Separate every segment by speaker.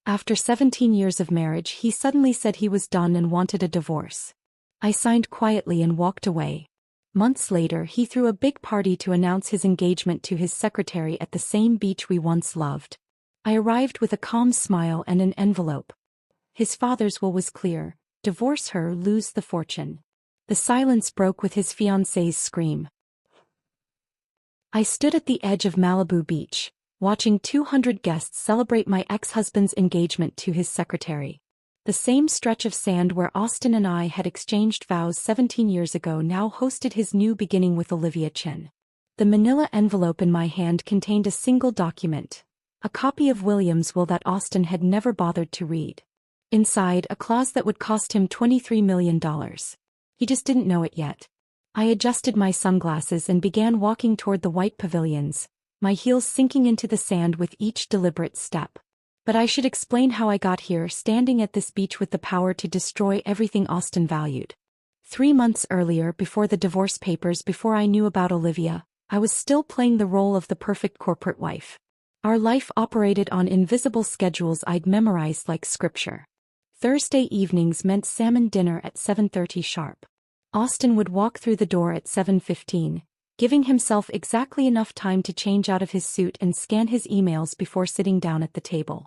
Speaker 1: After 17 years of marriage, he suddenly said he was done and wanted a divorce. I signed quietly and walked away. Months later, he threw a big party to announce his engagement to his secretary at the same beach we once loved. I arrived with a calm smile and an envelope. His father's will was clear: divorce her, lose the fortune. The silence broke with his fiancée's scream. I stood at the edge of Malibu Beach, watching 200 guests celebrate my ex-husband's engagement to his secretary. The same stretch of sand where Austin and I had exchanged vows 17 years ago now hosted his new beginning with Olivia Chin. The manila envelope in my hand contained a single document, a copy of William's will that Austin had never bothered to read. Inside, a clause that would cost him $23 million. He just didn't know it yet. I adjusted my sunglasses and began walking toward the white pavilions, my heels sinking into the sand with each deliberate step. But I should explain how I got here, standing at this beach with the power to destroy everything Austin valued. 3 months earlier, before the divorce papers, before I knew about Olivia, I was still playing the role of the perfect corporate wife. Our life operated on invisible schedules I'd memorized like scripture. Thursday evenings meant salmon dinner at 7:30 sharp. Austin would walk through the door at 7:15, giving himself exactly enough time to change out of his suit and scan his emails before sitting down at the table.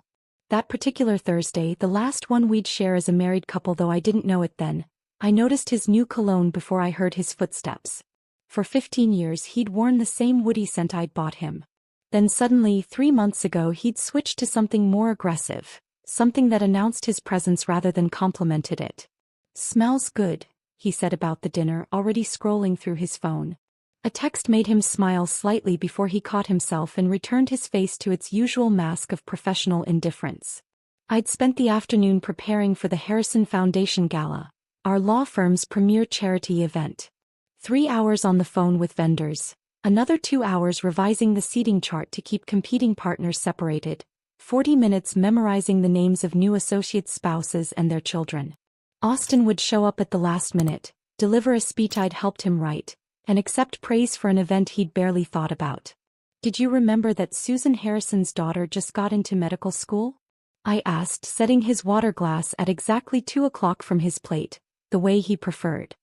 Speaker 1: That particular Thursday, the last one we'd share as a married couple, though I didn't know it then, I noticed his new cologne before I heard his footsteps. For 15 years he'd worn the same woody scent I'd bought him. Then suddenly, 3 months ago, he'd switched to something more aggressive, something that announced his presence rather than complimented it. "Smells good," he said about the dinner, already scrolling through his phone. A text made him smile slightly before he caught himself and returned his face to its usual mask of professional indifference. I'd spent the afternoon preparing for the Harrison Foundation Gala, our law firm's premier charity event. 3 hours on the phone with vendors, another 2 hours revising the seating chart to keep competing partners separated, 40 minutes memorizing the names of new associates' spouses and their children. Austin would show up at the last minute, deliver a speech I'd helped him write, and accept praise for an event he'd barely thought about. "Did you remember that Susan Harrison's daughter just got into medical school?" I asked, setting his water glass at exactly 2 o'clock from his plate, the way he preferred.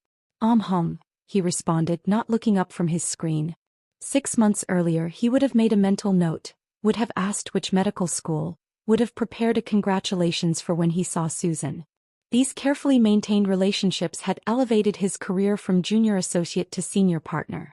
Speaker 1: He responded, not looking up from his screen. 6 months earlier he would have made a mental note, would have asked which medical school, would have prepared a congratulations for when he saw Susan. These carefully maintained relationships had elevated his career from junior associate to senior partner.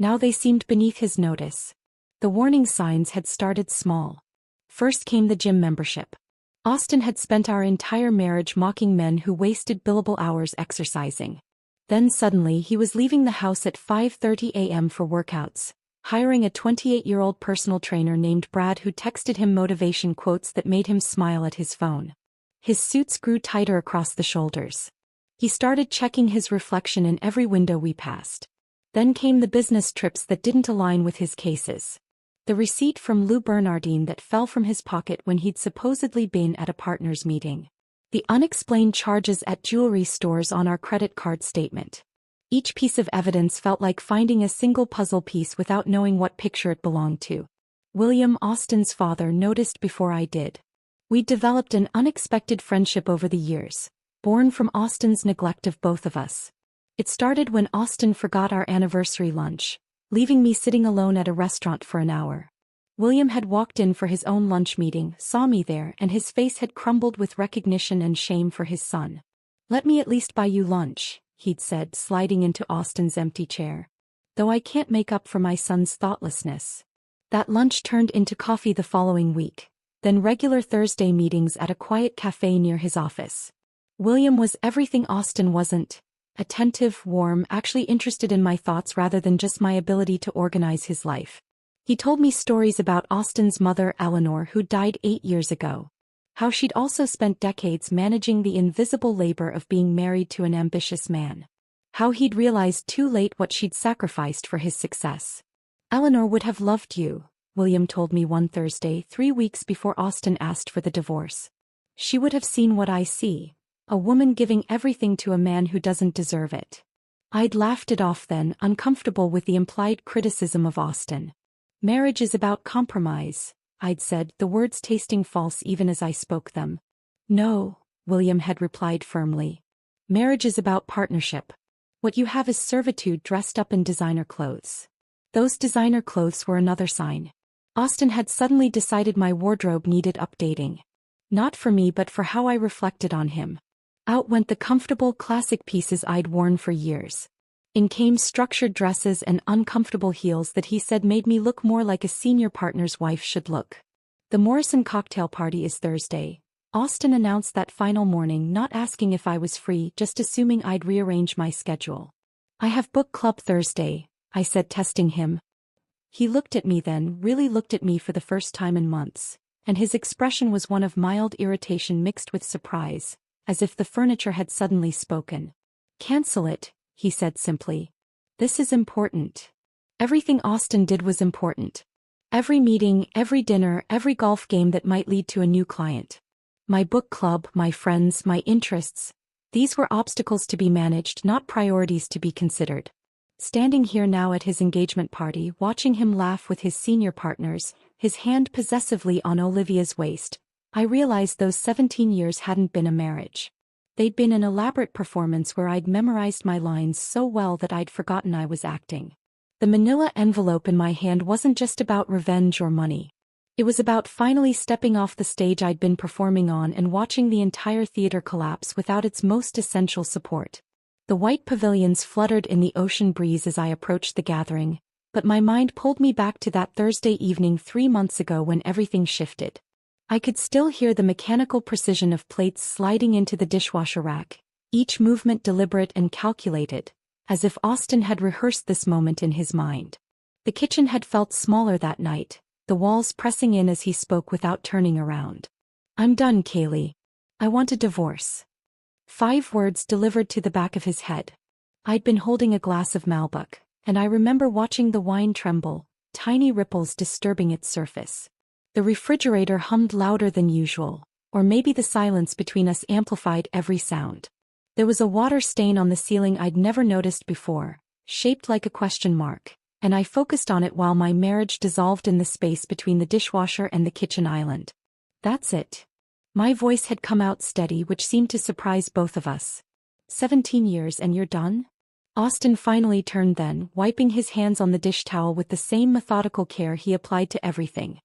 Speaker 1: Now they seemed beneath his notice. The warning signs had started small. First came the gym membership. Austin had spent our entire marriage mocking men who wasted billable hours exercising. Then suddenly he was leaving the house at 5:30 a.m. for workouts, hiring a 28-year-old personal trainer named Brad who texted him motivation quotes that made him smile at his phone. His suits grew tighter across the shoulders. He started checking his reflection in every window we passed. Then came the business trips that didn't align with his cases. The receipt from Lou Bernardine that fell from his pocket when he'd supposedly been at a partners' meeting. The unexplained charges at jewelry stores on our credit card statement. Each piece of evidence felt like finding a single puzzle piece without knowing what picture it belonged to. William, Austin's father, noticed before I did. We'd developed an unexpected friendship over the years, born from Austin's neglect of both of us. It started when Austin forgot our anniversary lunch, leaving me sitting alone at a restaurant for an hour. William had walked in for his own lunch meeting, saw me there, and his face had crumbled with recognition and shame for his son. "Let me at least buy you lunch," he'd said, sliding into Austin's empty chair. "Though I can't make up for my son's thoughtlessness." That lunch turned into coffee the following week, then regular Thursday meetings at a quiet cafe near his office. William was everything Austin wasn't: attentive, warm, actually interested in my thoughts rather than just my ability to organize his life. He told me stories about Austin's mother, Eleanor, who died 8 years ago. How she'd also spent decades managing the invisible labor of being married to an ambitious man. How he'd realized too late what she'd sacrificed for his success. "Eleanor would have loved you," William told me one Thursday 3 weeks before Austin asked for the divorce. "She would have seen what I see, a woman giving everything to a man who doesn't deserve it." I'd laughed it off then, uncomfortable with the implied criticism of Austin. "Marriage is about compromise," I'd said, the words tasting false even as I spoke them. No, William had replied firmly. Marriage is about partnership. What you have is servitude dressed up in designer clothes. Those designer clothes were another sign. Austin had suddenly decided my wardrobe needed updating. Not for me but for how I reflected on him. Out went the comfortable classic pieces I'd worn for years. In came structured dresses and uncomfortable heels that he said made me look more like a senior partner's wife should look. The Morrison cocktail party is Thursday, Austin announced that final morning, not asking if I was free, just assuming I'd rearrange my schedule. I have book club Thursday, I said, testing him. He looked at me then, really looked at me for the first time in months, and his expression was one of mild irritation mixed with surprise, as if the furniture had suddenly spoken. Cancel it, he said simply. This is important. Everything Austin did was important. Every meeting, every dinner, every golf game that might lead to a new client. My book club, my friends, my interests. These were obstacles to be managed, not priorities to be considered. Standing here now at his engagement party, watching him laugh with his senior partners, his hand possessively on Olivia's waist, I realized those 17 years hadn't been a marriage. They'd been an elaborate performance where I'd memorized my lines so well that I'd forgotten I was acting. The manila envelope in my hand wasn't just about revenge or money. It was about finally stepping off the stage I'd been performing on and watching the entire theater collapse without its most essential support. The white pavilions fluttered in the ocean breeze as I approached the gathering, but my mind pulled me back to that Thursday evening 3 months ago when everything shifted. I could still hear the mechanical precision of plates sliding into the dishwasher rack, each movement deliberate and calculated, as if Austin had rehearsed this moment in his mind. The kitchen had felt smaller that night, the walls pressing in as he spoke without turning around. I'm done, Kaylee. I want a divorce. 5 words delivered to the back of his head. I'd been holding a glass of Malibu, and I remember watching the wine tremble, tiny ripples disturbing its surface. The refrigerator hummed louder than usual, or maybe the silence between us amplified every sound. There was a water stain on the ceiling I'd never noticed before, shaped like a question mark, and I focused on it while my marriage dissolved in the space between the dishwasher and the kitchen island. That's it. My voice had come out steady, which seemed to surprise both of us. 17 years and you're done? Austin finally turned then, wiping his hands on the dish towel with the same methodical care he applied to everything.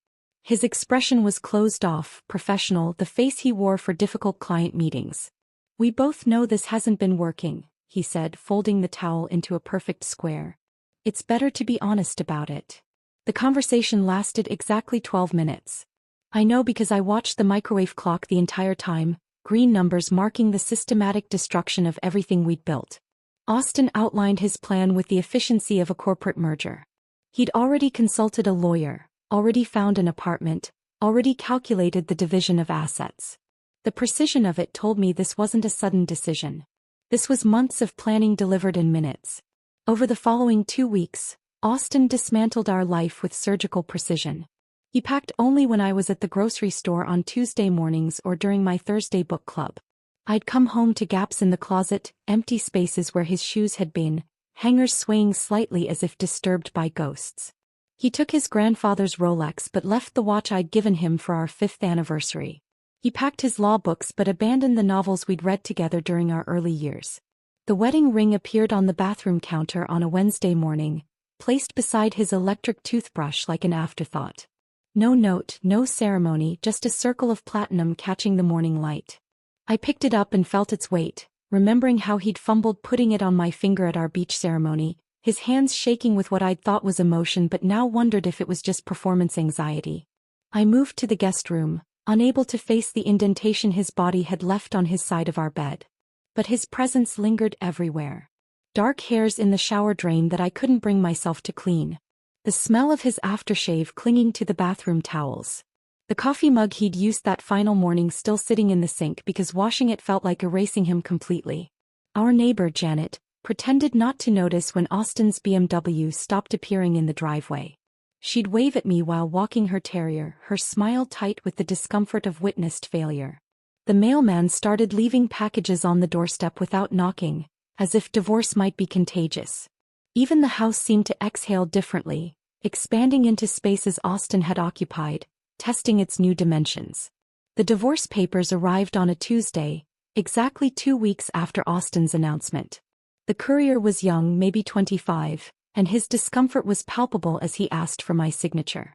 Speaker 1: His expression was closed off, professional, the face he wore for difficult client meetings. We both know this hasn't been working, he said, folding the towel into a perfect square. It's better to be honest about it. The conversation lasted exactly 12 minutes. I know because I watched the microwave clock the entire time, green numbers marking the systematic destruction of everything we'd built. Austin outlined his plan with the efficiency of a corporate merger. He'd already consulted a lawyer, already found an apartment, already calculated the division of assets. The precision of it told me this wasn't a sudden decision. This was months of planning delivered in minutes. Over the following 2 weeks, Austin dismantled our life with surgical precision. He packed only when I was at the grocery store on Tuesday mornings or during my Thursday book club. I'd come home to gaps in the closet, empty spaces where his shoes had been, hangers swaying slightly as if disturbed by ghosts. He took his grandfather's Rolex but left the watch I'd given him for our 5th anniversary. He packed his law books but abandoned the novels we'd read together during our early years. The wedding ring appeared on the bathroom counter on a Wednesday morning, placed beside his electric toothbrush like an afterthought. No note, no ceremony, just a circle of platinum catching the morning light. I picked it up and felt its weight, remembering how he'd fumbled putting it on my finger at our beach ceremony, his hands shaking with what I'd thought was emotion but now wondered if it was just performance anxiety. I moved to the guest room, unable to face the indentation his body had left on his side of our bed. But his presence lingered everywhere. Dark hairs in the shower drain that I couldn't bring myself to clean. The smell of his aftershave clinging to the bathroom towels. The coffee mug he'd used that final morning still sitting in the sink because washing it felt like erasing him completely. Our neighbor, Janet, pretended not to notice when Austin's BMW stopped appearing in the driveway. She'd wave at me while walking her terrier, her smile tight with the discomfort of witnessed failure. The mailman started leaving packages on the doorstep without knocking, as if divorce might be contagious. Even the house seemed to exhale differently, expanding into spaces Austin had occupied, testing its new dimensions. The divorce papers arrived on a Tuesday, exactly 2 weeks after Austin's announcement. The courier was young, maybe 25, and his discomfort was palpable as he asked for my signature.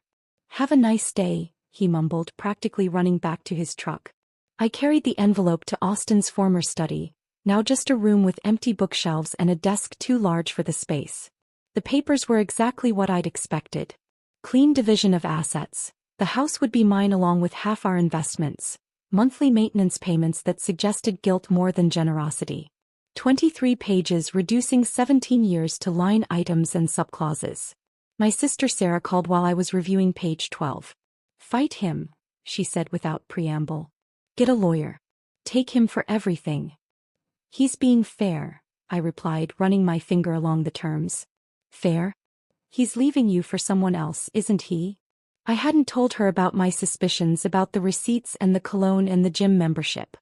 Speaker 1: "Have a nice day," he mumbled, practically running back to his truck. I carried the envelope to Austin's former study, now just a room with empty bookshelves and a desk too large for the space. The papers were exactly what I'd expected. Clean division of assets. The house would be mine along with half our investments. Monthly maintenance payments that suggested guilt more than generosity. 23 pages reducing 17 years to line items and subclauses. My sister Sarah called while I was reviewing page 12. "Fight him," she said without preamble. "Get a lawyer. Take him for everything." "He's being fair," I replied, running my finger along the terms. "Fair? He's leaving you for someone else, isn't he?" I hadn't told her about my suspicions about the receipts and the cologne and the gym membership.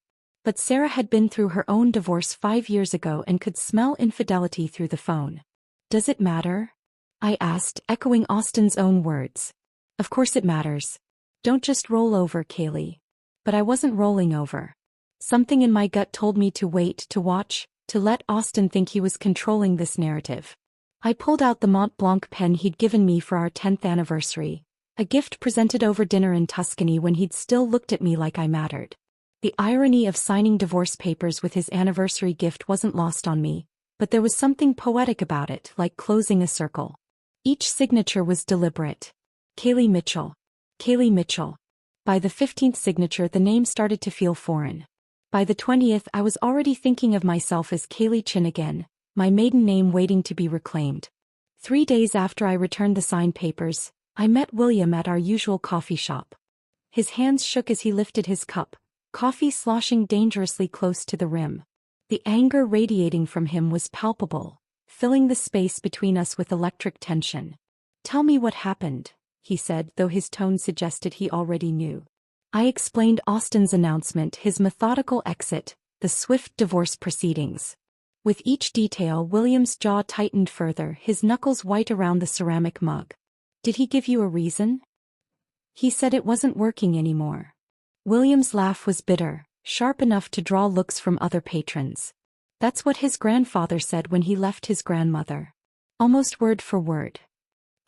Speaker 1: But Sarah had been through her own divorce 5 years ago and could smell infidelity through the phone. "Does it matter?" I asked, echoing Austin's own words. "Of course it matters. Don't just roll over, Kaylee." But I wasn't rolling over. Something in my gut told me to wait, to watch, to let Austin think he was controlling this narrative. I pulled out the Mont Blanc pen he'd given me for our 10th anniversary, a gift presented over dinner in Tuscany when he'd still looked at me like I mattered. The irony of signing divorce papers with his anniversary gift wasn't lost on me, but there was something poetic about it, like closing a circle. Each signature was deliberate. Kaylee Mitchell. Kaylee Mitchell. By the 15th signature the name started to feel foreign. By the 20th I was already thinking of myself as Kaylee Chin again, my maiden name waiting to be reclaimed. 3 days after I returned the signed papers, I met William at our usual coffee shop. His hands shook as he lifted his cup, coffee sloshing dangerously close to the rim. The anger radiating from him was palpable, filling the space between us with electric tension. "Tell me what happened," he said, though his tone suggested he already knew. I explained Austin's announcement, his methodical exit, the swift divorce proceedings. With each detail William's jaw tightened further, his knuckles white around the ceramic mug. "Did he give you a reason?" "He said it wasn't working anymore." William's laugh was bitter, sharp enough to draw looks from other patrons. "That's what his grandfather said when he left his grandmother." Almost word for word.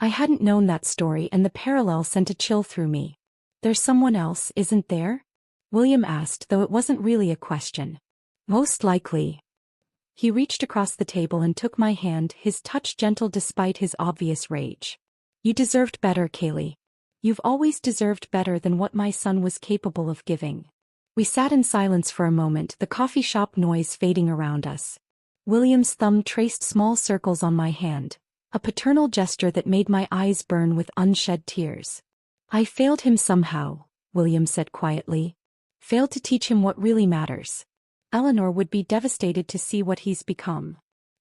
Speaker 1: I hadn't known that story, and the parallel sent a chill through me. "There's someone else, isn't there?" William asked, though it wasn't really a question. "Most likely." He reached across the table and took my hand, his touch gentle despite his obvious rage. "You deserved better, Kaylee. You've always deserved better than what my son was capable of giving." We sat in silence for a moment, the coffee shop noise fading around us. William's thumb traced small circles on my hand, a paternal gesture that made my eyes burn with unshed tears. "I failed him somehow," William said quietly. "Failed to teach him what really matters. Eleanor would be devastated to see what he's become."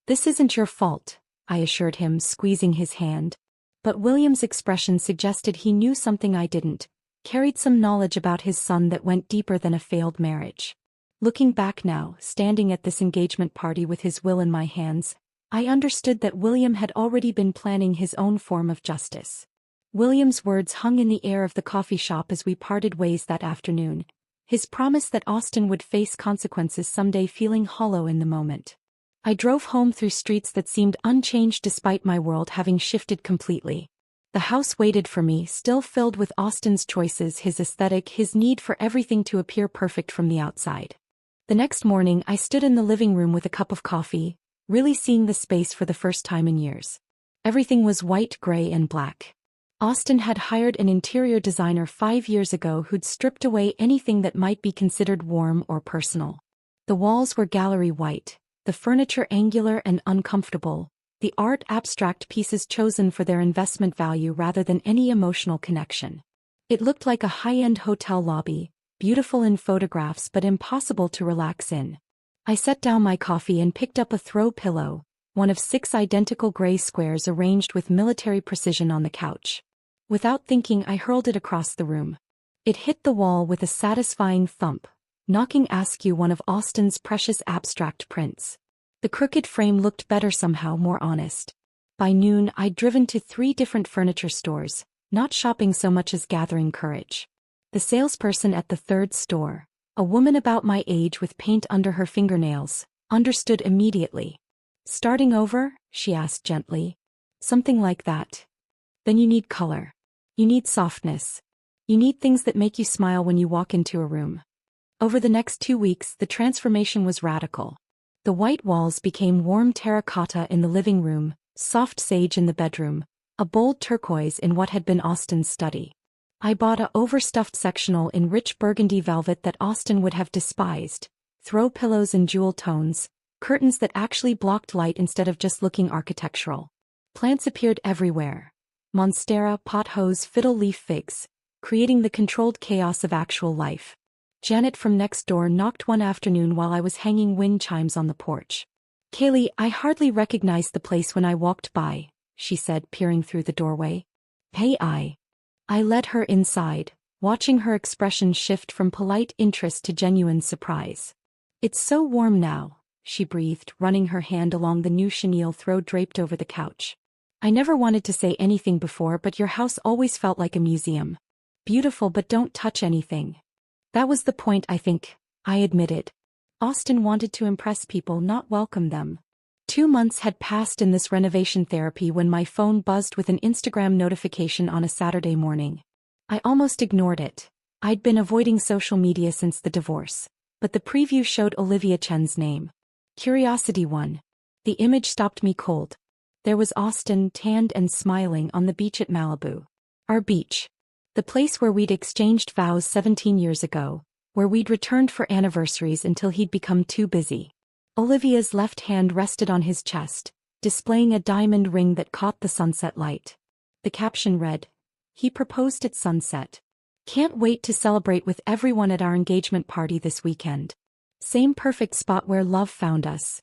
Speaker 1: "This isn't your fault," I assured him, squeezing his hand. But William's expression suggested he knew something I didn't, carried some knowledge about his son that went deeper than a failed marriage. Looking back now, standing at this engagement party with his will in my hands, I understood that William had already been planning his own form of justice. William's words hung in the air of the coffee shop as we parted ways that afternoon, his promise that Austin would face consequences someday feeling hollow in the moment. I drove home through streets that seemed unchanged despite my world having shifted completely. The house waited for me, still filled with Austin's choices, his aesthetic, his need for everything to appear perfect from the outside. The next morning I stood in the living room with a cup of coffee, really seeing the space for the first time in years. Everything was white, gray, and black. Austin had hired an interior designer 5 years ago who'd stripped away anything that might be considered warm or personal. The walls were gallery white, the furniture angular and uncomfortable, the art abstract pieces chosen for their investment value rather than any emotional connection. It looked like a high-end hotel lobby, beautiful in photographs but impossible to relax in. I set down my coffee and picked up a throw pillow, one of 6 identical gray squares arranged with military precision on the couch. Without thinking I hurled it across the room. It hit the wall with a satisfying thump, knocking askew one of Austin's precious abstract prints. The crooked frame looked better somehow, more honest. By noon I'd driven to 3 different furniture stores, not shopping so much as gathering courage. The salesperson at the third store, a woman about my age with paint under her fingernails, understood immediately. Starting over? She asked gently. Something like that. Then you need color. You need softness. You need things that make you smile when you walk into a room. Over the next 2 weeks, the transformation was radical. The white walls became warm terracotta in the living room, soft sage in the bedroom, a bold turquoise in what had been Austin's study. I bought a overstuffed sectional in rich burgundy velvet that Austin would have despised, throw pillows in jewel tones, curtains that actually blocked light instead of just looking architectural. Plants appeared everywhere. Monstera, pothos, fiddle leaf figs, creating the controlled chaos of actual life. Janet from next door knocked one afternoon while I was hanging wind chimes on the porch. "Kaylee, I hardly recognized the place when I walked by," she said, peering through the doorway. "Hey, I led her inside, watching her expression shift from polite interest to genuine surprise. "It's so warm now," she breathed, running her hand along the new chenille throw draped over the couch. "I never wanted to say anything before, but your house always felt like a museum. Beautiful, but don't touch anything." "That was the point, I think," I admitted. Austin wanted to impress people, not welcome them. 2 months had passed in this renovation therapy when my phone buzzed with an Instagram notification on a Saturday morning. I almost ignored it. I'd been avoiding social media since the divorce, but the preview showed Olivia Chen's name. Curiosity won. The image stopped me cold. There was Austin, tanned and smiling, on the beach at Malibu. Our beach. The place where we'd exchanged vows 17 years ago, where we'd returned for anniversaries until he'd become too busy. Olivia's left hand rested on his chest, displaying a diamond ring that caught the sunset light. The caption read, "He proposed at sunset. Can't wait to celebrate with everyone at our engagement party this weekend. Same perfect spot where love found us."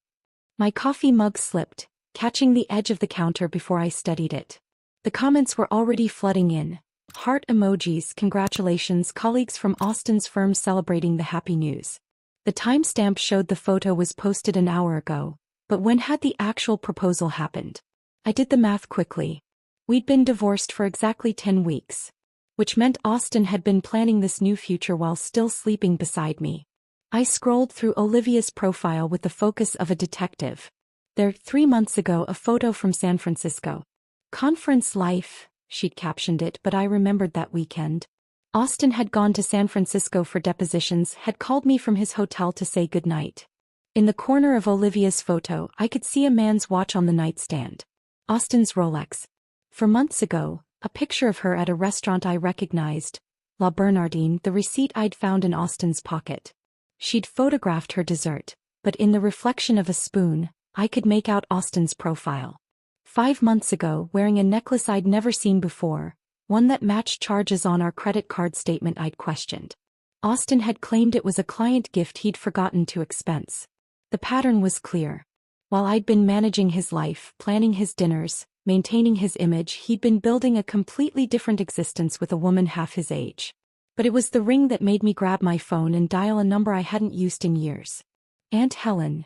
Speaker 1: My coffee mug slipped, catching the edge of the counter before I studied it. The comments were already flooding in. Heart emojis, congratulations, colleagues from Austin's firm celebrating the happy news. The timestamp showed the photo was posted an hour ago, but when had the actual proposal happened? I did the math quickly. We'd been divorced for exactly 10 weeks. Which meant Austin had been planning this new future while still sleeping beside me. I scrolled through Olivia's profile with the focus of a detective. There, 3 months ago, a photo from San Francisco. "Conference life," she'd captioned it, but I remembered that weekend. Austin had gone to San Francisco for depositions, had called me from his hotel to say goodnight. In the corner of Olivia's photo, I could see a man's watch on the nightstand. Austin's Rolex. For months ago, a picture of her at a restaurant I recognized, La Bernardine, the receipt I'd found in Austin's pocket. She'd photographed her dessert, but in the reflection of a spoon, I could make out Austin's profile. 5 months ago, wearing a necklace I'd never seen before, one that matched charges on our credit card statement I'd questioned. Austin had claimed it was a client gift he'd forgotten to expense. The pattern was clear. While I'd been managing his life, planning his dinners, maintaining his image, he'd been building a completely different existence with a woman half his age. But it was the ring that made me grab my phone and dial a number I hadn't used in years. "Aunt Helen,"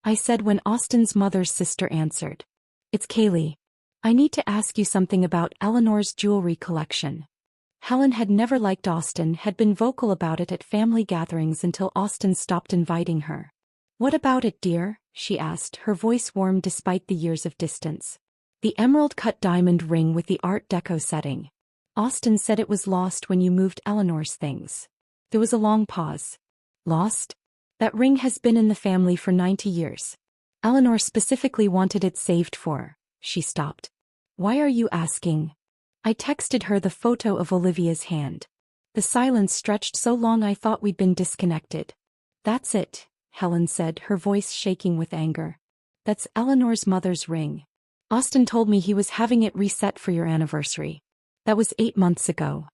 Speaker 1: I said when Austin's mother's sister answered. "It's Kaylee. I need to ask you something about Eleanor's jewelry collection." Helen had never liked Austin, had been vocal about it at family gatherings until Austin stopped inviting her. "What about it, dear?" she asked, her voice warm despite the years of distance. "The emerald-cut diamond ring with the Art Deco setting. Austin said it was lost when you moved Eleanor's things." There was a long pause. "Lost? That ring has been in the family for 90 years. Eleanor specifically wanted it saved for." She stopped. "Why are you asking?" I texted her the photo of Olivia's hand. The silence stretched so long I thought we'd been disconnected. "That's it," Helen said, her voice shaking with anger. "That's Eleanor's mother's ring. Austin told me he was having it reset for your anniversary. That was 8 months ago.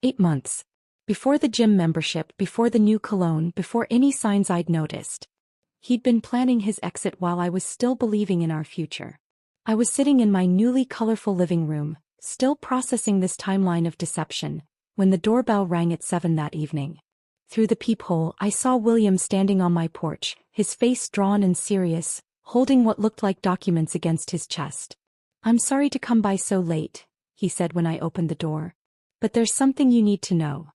Speaker 1: 8 months. Before the gym membership, before the new cologne, before any signs I'd noticed. He'd been planning his exit while I was still believing in our future. I was sitting in my newly colorful living room, still processing this timeline of deception, when the doorbell rang at 7 that evening. Through the peephole, I saw William standing on my porch, his face drawn and serious, holding what looked like documents against his chest. "I'm sorry to come by so late," he said when I opened the door. "But there's something you need to know."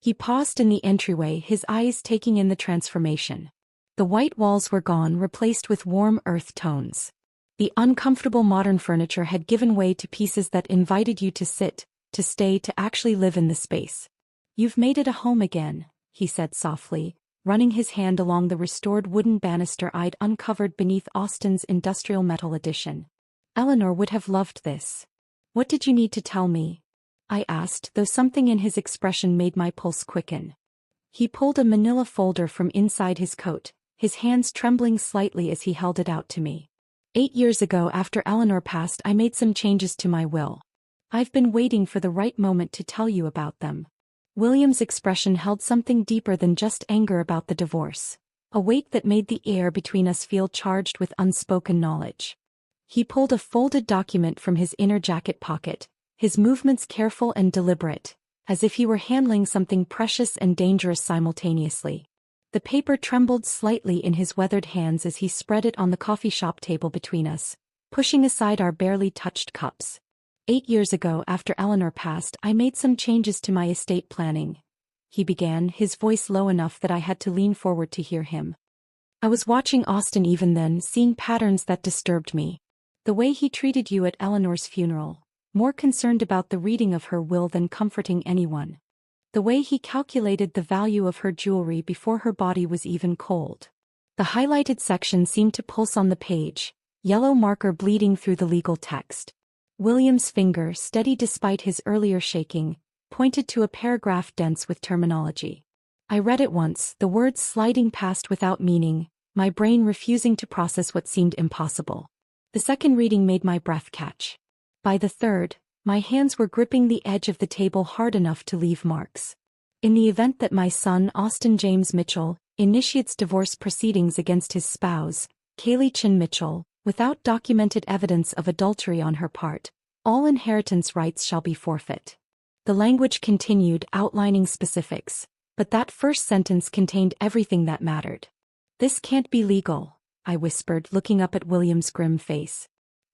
Speaker 1: He paused in the entryway, his eyes taking in the transformation. The white walls were gone, replaced with warm earth tones. The uncomfortable modern furniture had given way to pieces that invited you to sit, to stay, to actually live in the space. "You've made it a home again," he said softly, running his hand along the restored wooden banister I'd uncovered beneath Austen's industrial metal addition. "Eleanor would have loved this." "What did you need to tell me?" I asked, though something in his expression made my pulse quicken. He pulled a manila folder from inside his coat, his hands trembling slightly as he held it out to me. 8 years ago, after Eleanor passed, I made some changes to my will. I've been waiting for the right moment to tell you about them." William's expression held something deeper than just anger about the divorce, a weight that made the air between us feel charged with unspoken knowledge. He pulled a folded document from his inner jacket pocket, his movements careful and deliberate, as if he were handling something precious and dangerous simultaneously. The paper trembled slightly in his weathered hands as he spread it on the coffee shop table between us, pushing aside our barely touched cups. 8 years ago, after Eleanor passed, I made some changes to my estate planning," he began, his voice low enough that I had to lean forward to hear him. "I was watching Austen even then, seeing patterns that disturbed me. The way he treated you at Eleanor's funeral, more concerned about the reading of her will than comforting anyone. The way he calculated the value of her jewelry before her body was even cold." The highlighted section seemed to pulse on the page, yellow marker bleeding through the legal text. William's finger, steady despite his earlier shaking, pointed to a paragraph dense with terminology. I read it once, the words sliding past without meaning, my brain refusing to process what seemed impossible. The second reading made my breath catch. By the third, my hands were gripping the edge of the table hard enough to leave marks. "In the event that my son, Austen James Mitchell, initiates divorce proceedings against his spouse, Kaylee Chin Mitchell, without documented evidence of adultery on her part, all inheritance rights shall be forfeit." The language continued, outlining specifics, but that first sentence contained everything that mattered. "This can't be legal," I whispered, looking up at William's grim face.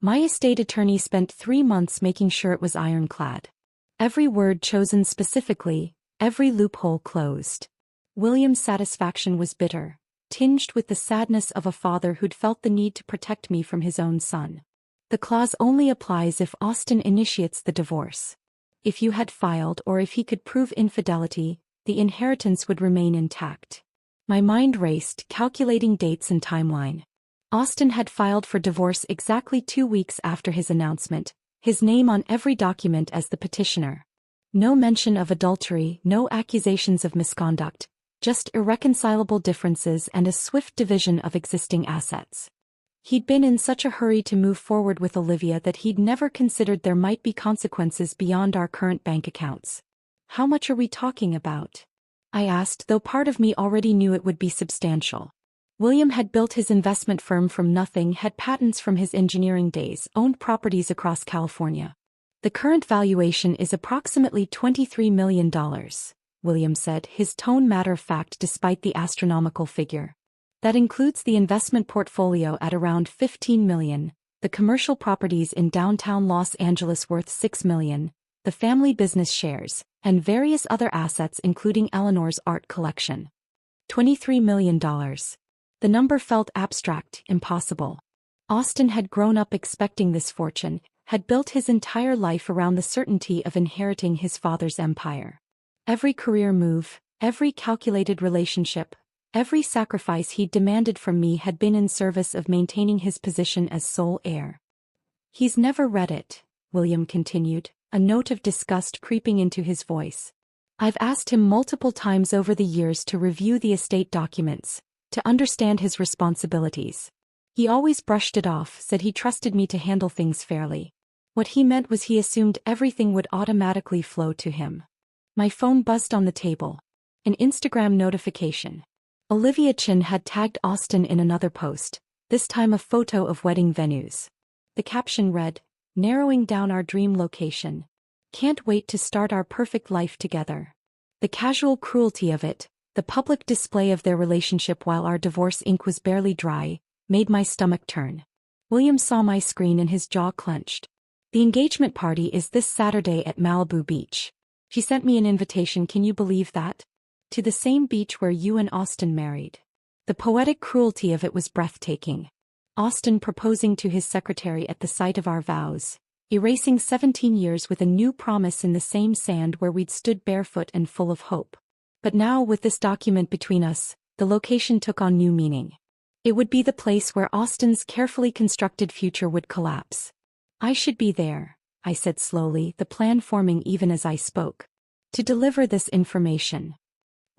Speaker 1: My estate attorney spent 3 months making sure it was ironclad. Every word chosen specifically, every loophole closed. William's satisfaction was bitter, tinged with the sadness of a father who'd felt the need to protect me from his own son. "The clause only applies if Austen initiates the divorce. If you had filed or if he could prove infidelity, the inheritance would remain intact." My mind raced, calculating dates and timeline. Austen had filed for divorce exactly 2 weeks after his announcement, his name on every document as the petitioner. No mention of adultery, no accusations of misconduct, just irreconcilable differences and a swift division of existing assets. He'd been in such a hurry to move forward with Olivia that he'd never considered there might be consequences beyond our current bank accounts. "How much are we talking about?" I asked, though part of me already knew it would be substantial. William had built his investment firm from nothing, had patents from his engineering days, owned properties across California. "The current valuation is approximately $23 million, William said, his tone matter-of-fact despite the astronomical figure. "That includes the investment portfolio at around $15 million, the commercial properties in downtown Los Angeles worth $6 million, the family business shares, and various other assets including Eleanor's art collection. $23 million. The number felt abstract, impossible. Austen had grown up expecting this fortune, had built his entire life around the certainty of inheriting his father's empire. Every career move, every calculated relationship, every sacrifice he'd demanded from me had been in service of maintaining his position as sole heir. "He's never read it," William continued, a note of disgust creeping into his voice. "I've asked him multiple times over the years to review the estate documents, to understand his responsibilities. He always brushed it off, said he trusted me to handle things fairly. What he meant was he assumed everything would automatically flow to him." My phone buzzed on the table. An Instagram notification. Olivia Chin had tagged Austen in another post, this time a photo of wedding venues. The caption read, "Narrowing down our dream location. Can't wait to start our perfect life together." The casual cruelty of it, the public display of their relationship while our divorce ink was barely dry, made my stomach turn. William saw my screen and his jaw clenched. "The engagement party is this Saturday at Malibu Beach. She sent me an invitation, can you believe that? To the same beach where you and Austin married. The poetic cruelty of it was breathtaking. Austin proposing to his secretary at the site of our vows, erasing 17 years with a new promise in the same sand where we'd stood barefoot and full of hope. But now, with this document between us, the location took on new meaning. It would be the place where Austin's carefully constructed future would collapse. I should be there, I said slowly, the plan forming even as I spoke. To deliver this information.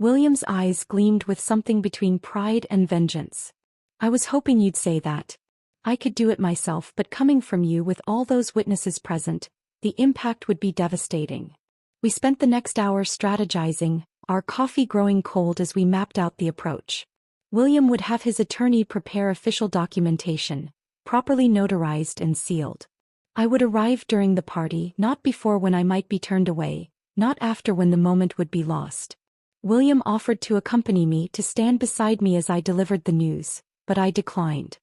Speaker 1: William's eyes gleamed with something between pride and vengeance. I was hoping you'd say that. I could do it myself, but coming from you with all those witnesses present, the impact would be devastating. We spent the next hour strategizing, our coffee growing cold as we mapped out the approach. William would have his attorney prepare official documentation, properly notarized and sealed. I would arrive during the party, not before when I might be turned away, not after when the moment would be lost. William offered to accompany me, to stand beside me as I delivered the news, but I declined.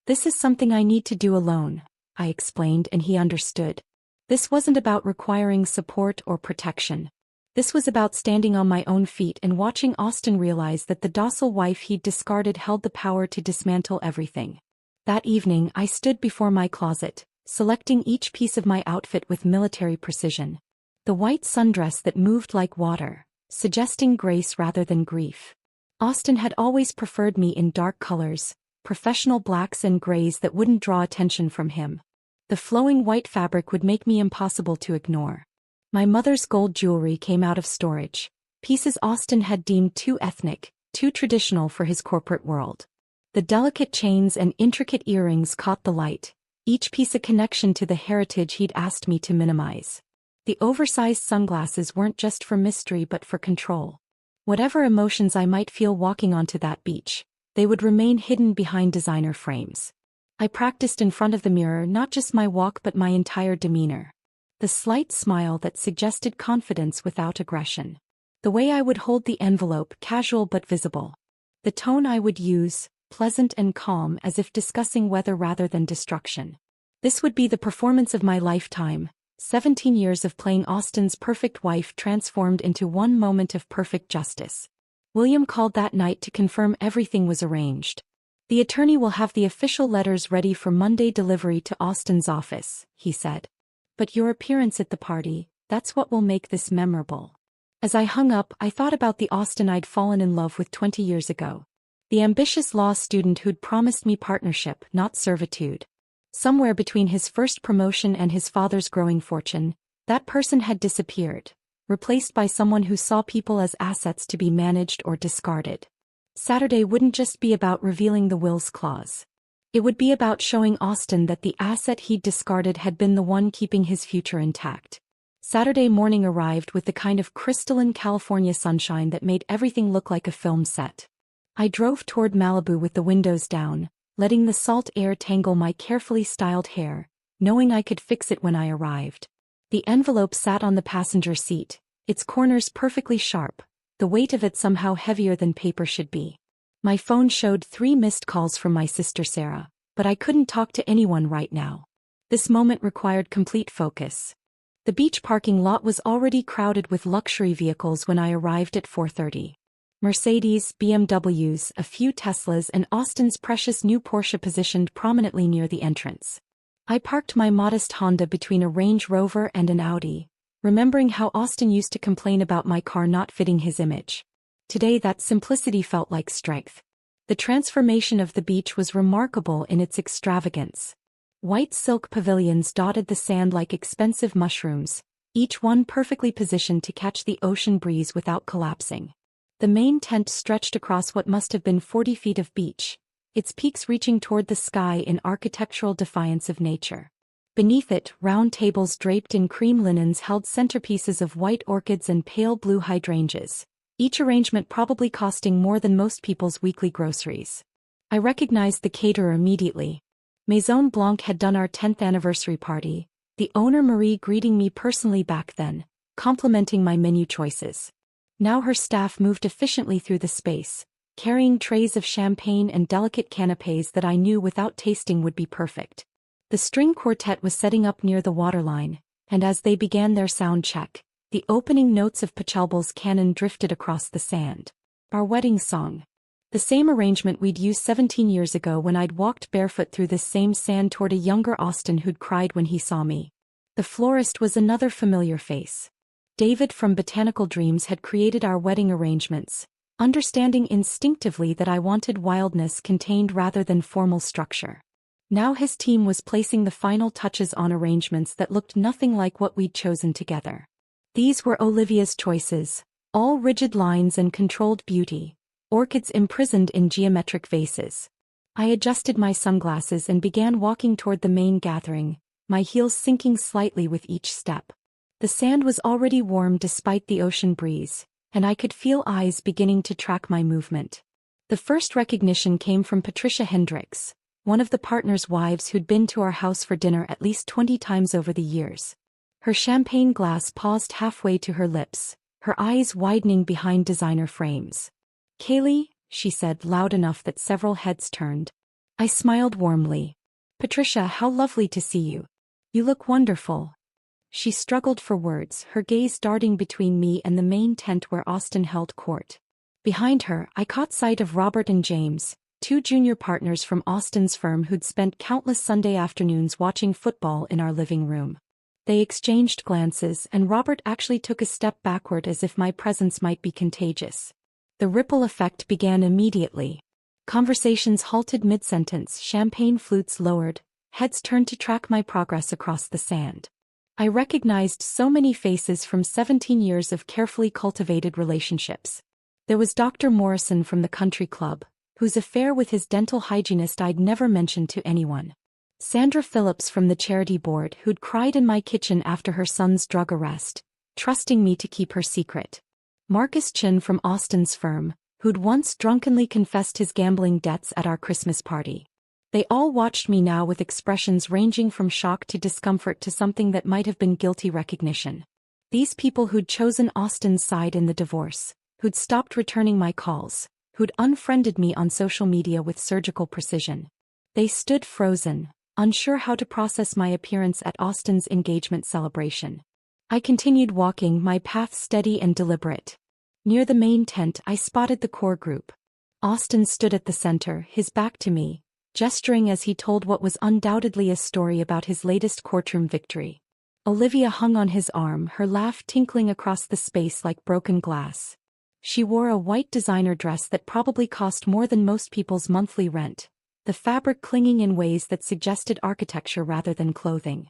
Speaker 1: This is something I need to do alone, I explained, and he understood. This wasn't about requiring support or protection. This was about standing on my own feet and watching Austin realize that the docile wife he'd discarded held the power to dismantle everything. That evening I stood before my closet, selecting each piece of my outfit with military precision. The white sundress that moved like water, suggesting grace rather than grief. Austin had always preferred me in dark colors, professional blacks and grays that wouldn't draw attention from him. The flowing white fabric would make me impossible to ignore. My mother's gold jewelry came out of storage, pieces Austin had deemed too ethnic, too traditional for his corporate world. The delicate chains and intricate earrings caught the light, each piece a connection to the heritage he'd asked me to minimize. The oversized sunglasses weren't just for mystery but for control. Whatever emotions I might feel walking onto that beach, they would remain hidden behind designer frames. I practiced in front of the mirror, not just my walk but my entire demeanor. The slight smile that suggested confidence without aggression. The way I would hold the envelope, casual but visible. The tone I would use, pleasant and calm, as if discussing weather rather than destruction. This would be the performance of my lifetime. 17 years of playing Austin's perfect wife transformed into one moment of perfect justice. William called that night to confirm everything was arranged. The attorney will have the official letters ready for Monday delivery to Austin's office, he said. But your appearance at the party, that's what will make this memorable. As I hung up, I thought about the Austin I'd fallen in love with 20 years ago. The ambitious law student who'd promised me partnership, not servitude. Somewhere between his first promotion and his father's growing fortune, that person had disappeared, replaced by someone who saw people as assets to be managed or discarded. Saturday wouldn't just be about revealing the will's clause. It would be about showing Austin that the asset he'd discarded had been the one keeping his future intact. Saturday morning arrived with the kind of crystalline California sunshine that made everything look like a film set. I drove toward Malibu with the windows down, letting the salt air tangle my carefully styled hair, knowing I could fix it when I arrived. The envelope sat on the passenger seat, its corners perfectly sharp, the weight of it somehow heavier than paper should be. My phone showed 3 missed calls from my sister Sarah, but I couldn't talk to anyone right now. This moment required complete focus. The beach parking lot was already crowded with luxury vehicles when I arrived at 4:30. Mercedes, BMWs, a few Teslas, and Austin's precious new Porsche positioned prominently near the entrance. I parked my modest Honda between a Range Rover and an Audi, remembering how Austin used to complain about my car not fitting his image. Today that simplicity felt like strength. The transformation of the beach was remarkable in its extravagance. White silk pavilions dotted the sand like expensive mushrooms, each one perfectly positioned to catch the ocean breeze without collapsing. The main tent stretched across what must have been 40 feet of beach, its peaks reaching toward the sky in architectural defiance of nature. Beneath it, round tables draped in cream linens held centerpieces of white orchids and pale blue hydrangeas, each arrangement probably costing more than most people's weekly groceries. I recognized the caterer immediately. Maison Blanc had done our 10th anniversary party, the owner Marie greeting me personally back then, complimenting my menu choices. Now her staff moved efficiently through the space, carrying trays of champagne and delicate canapés that I knew without tasting would be perfect. The string quartet was setting up near the waterline, and as they began their sound check, The opening notes of Pachelbel's canon drifted across the sand. Our wedding song. The same arrangement we'd used 17 years ago when I'd walked barefoot through this same sand toward a younger Austin who'd cried when he saw me. The florist was another familiar face. David from Botanical Dreams had created our wedding arrangements, understanding instinctively that I wanted wildness contained rather than formal structure. Now his team was placing the final touches on arrangements that looked nothing like what we'd chosen together. These were Olivia's choices, all rigid lines and controlled beauty, orchids imprisoned in geometric vases. I adjusted my sunglasses and began walking toward the main gathering, my heels sinking slightly with each step. The sand was already warm despite the ocean breeze, and I could feel eyes beginning to track my movement. The first recognition came from Patricia Hendricks, one of the partners' wives who'd been to our house for dinner at least 20 times over the years. Her champagne glass paused halfway to her lips, her eyes widening behind designer frames. "Kaylee," she said loud enough that several heads turned. I smiled warmly. "Patricia, how lovely to see you. You look wonderful." She struggled for words, her gaze darting between me and the main tent where Austin held court. Behind her, I caught sight of Robert and James, two junior partners from Austin's firm who'd spent countless Sunday afternoons watching football in our living room. They exchanged glances, and Robert actually took a step backward as if my presence might be contagious. The ripple effect began immediately. Conversations halted mid-sentence, champagne flutes lowered, heads turned to track my progress across the sand. I recognized so many faces from 17 years of carefully cultivated relationships. There was Dr. Morrison from the country club, whose affair with his dental hygienist I'd never mentioned to anyone. Sandra Phillips from the charity board who'd cried in my kitchen after her son's drug arrest, trusting me to keep her secret. Marcus Chin from Austin's firm, who'd once drunkenly confessed his gambling debts at our Christmas party. They all watched me now with expressions ranging from shock to discomfort to something that might have been guilty recognition. These people who'd chosen Austin's side in the divorce, who'd stopped returning my calls, who'd unfriended me on social media with surgical precision. They stood frozen, unsure how to process my appearance at Austin's engagement celebration. I continued walking, my path steady and deliberate. Near the main tent, I spotted the core group. Austin stood at the center, his back to me, gesturing as he told what was undoubtedly a story about his latest courtroom victory. Olivia hung on his arm, her laugh tinkling across the space like broken glass. She wore a white designer dress that probably cost more than most people's monthly rent, the fabric clinging in ways that suggested architecture rather than clothing.